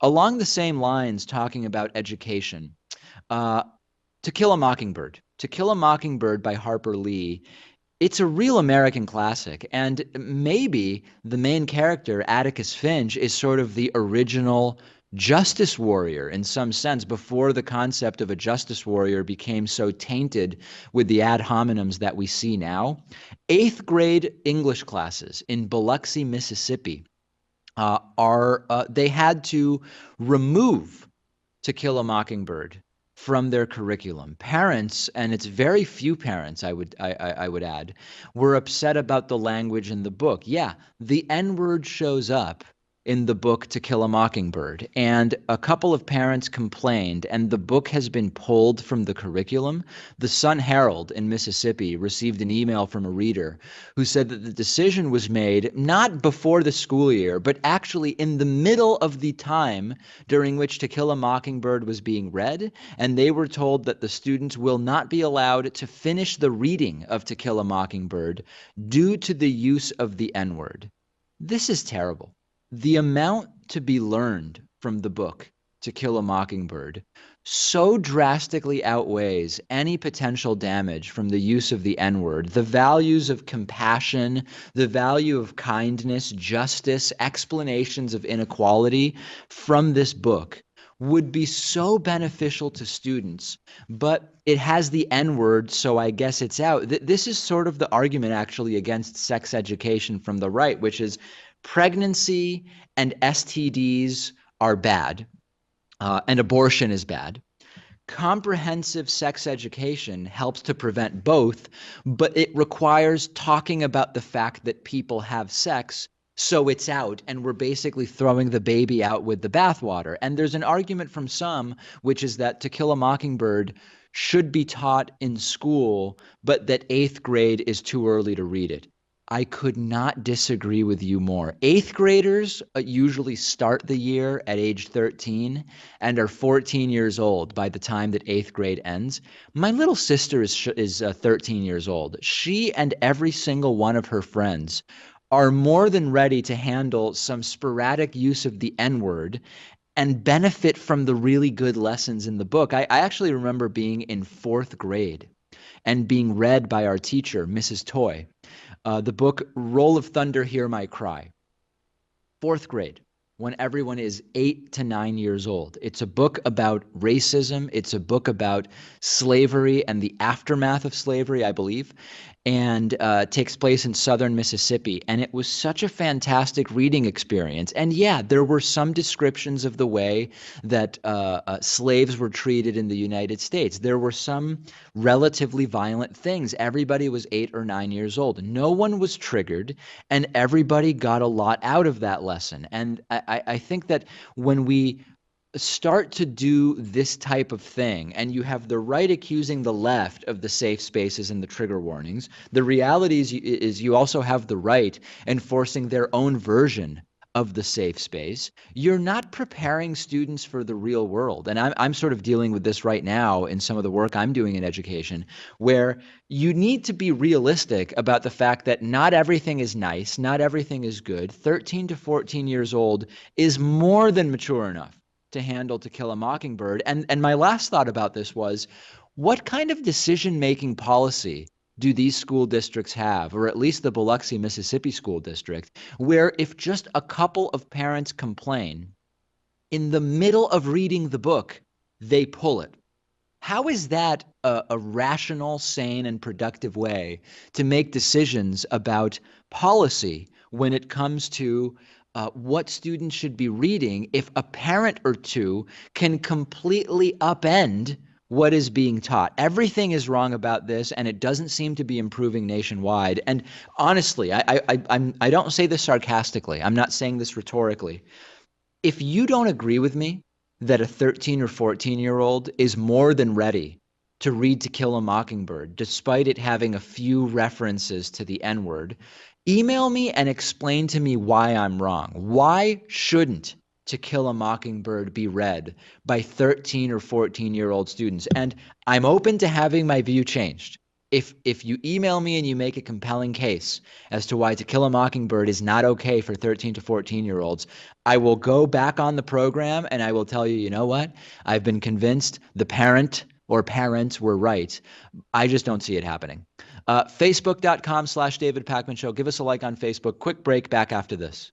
Along the same lines, talking about education, uh, To Kill a Mockingbird. To Kill a Mockingbird by Harper Lee. It's a real American classic, and maybe the main character, Atticus Finch, is sort of the original justice warrior in some sense before the concept of a justice warrior became so tainted with the ad hominems that we see now. Eighth grade English classes in Biloxi, Mississippi, are they had to remove To Kill a Mockingbird from their curriculum. Parents, and it's very few parents, I would add, were upset about the language in the book. Yeah, the N-word shows up in the book To Kill a Mockingbird, and a couple of parents complained, and the book has been pulled from the curriculum. The Sun Herald in Mississippi received an email from a reader who said that the decision was made not before the school year, but actually in the middle of the time during which To Kill a Mockingbird was being read, and they were told that the students will not be allowed to finish the reading of To Kill a Mockingbird due to the use of the N-word. This is terrible. The amount to be learned from the book To Kill a Mockingbird so drastically outweighs any potential damage from the use of the N-word. The values of compassion, the value of kindness, justice, explanations of inequality from this book would be so beneficial to students, but it has the N-word, so I guess it's out. This is sort of the argument actually against sex education from the right, which is pregnancy and STDs are bad, and abortion is bad. Comprehensive sex education helps to prevent both, but it requires talking about the fact that people have sex, so it's out, and we're basically throwing the baby out with the bathwater. And there's an argument from some, which is that To Kill a Mockingbird should be taught in school, but that eighth grade is too early to read it. I could not disagree with you more. Eighth graders usually start the year at age 13 and are 14 years old by the time that eighth grade ends. My little sister is 13 years old. She and every single one of her friends are more than ready to handle some sporadic use of the N-word and benefit from the really good lessons in the book. I actually remember being in fourth grade and being read by our teacher, Mrs. Toy, the book Roll of Thunder, Hear My Cry. Fourth grade, when everyone is 8 to 9 years old. It's a book about racism. It's a book about slavery and the aftermath of slavery, I believe, and takes place in southern Mississippi. And it was such a fantastic reading experience. And yeah, there were some descriptions of the way that slaves were treated in the United States. There were some relatively violent things. Everybody was 8 or 9 years old. No one was triggered, and everybody got a lot out of that lesson. And I think that when we start to do this type of thing, and you have the right accusing the left of the safe spaces and the trigger warnings, the reality is you also have the right enforcing their own version of the safe space. You're not preparing students for the real world. And I'm sort of dealing with this right now in some of the work I'm doing in education, where you need to be realistic about the fact that not everything is nice, not everything is good. 13 to 14 years old is more than mature enough to handle To Kill a Mockingbird. And my last thought about this was, what kind of decision-making policy do these school districts have, or at least the Biloxi, Mississippi school district, where if just a couple of parents complain, in the middle of reading the book, they pull it? How is that a rational, sane, and productive way to make decisions about policy when it comes to what students should be reading if a parent or two can completely upend what is being taught? Everything is wrong about this, and it doesn't seem to be improving nationwide. And honestly, I don't say this sarcastically. I'm not saying this rhetorically. If you don't agree with me that a 13 or 14-year-old is more than ready to read To Kill a Mockingbird, despite it having a few references to the N-word, email me and explain to me why I'm wrong. Why shouldn't To Kill a Mockingbird be read by 13 or 14-year-old students? And I'm open to having my view changed. If you email me and you make a compelling case as to why To Kill a Mockingbird is not okay for 13 to 14-year-olds, I will go back on the program and I will tell you, you know what? I've been convinced the parent or parents were right. I just don't see it happening. Facebook.com/David Pakman Show. Give us a like on Facebook. Quick break, back after this.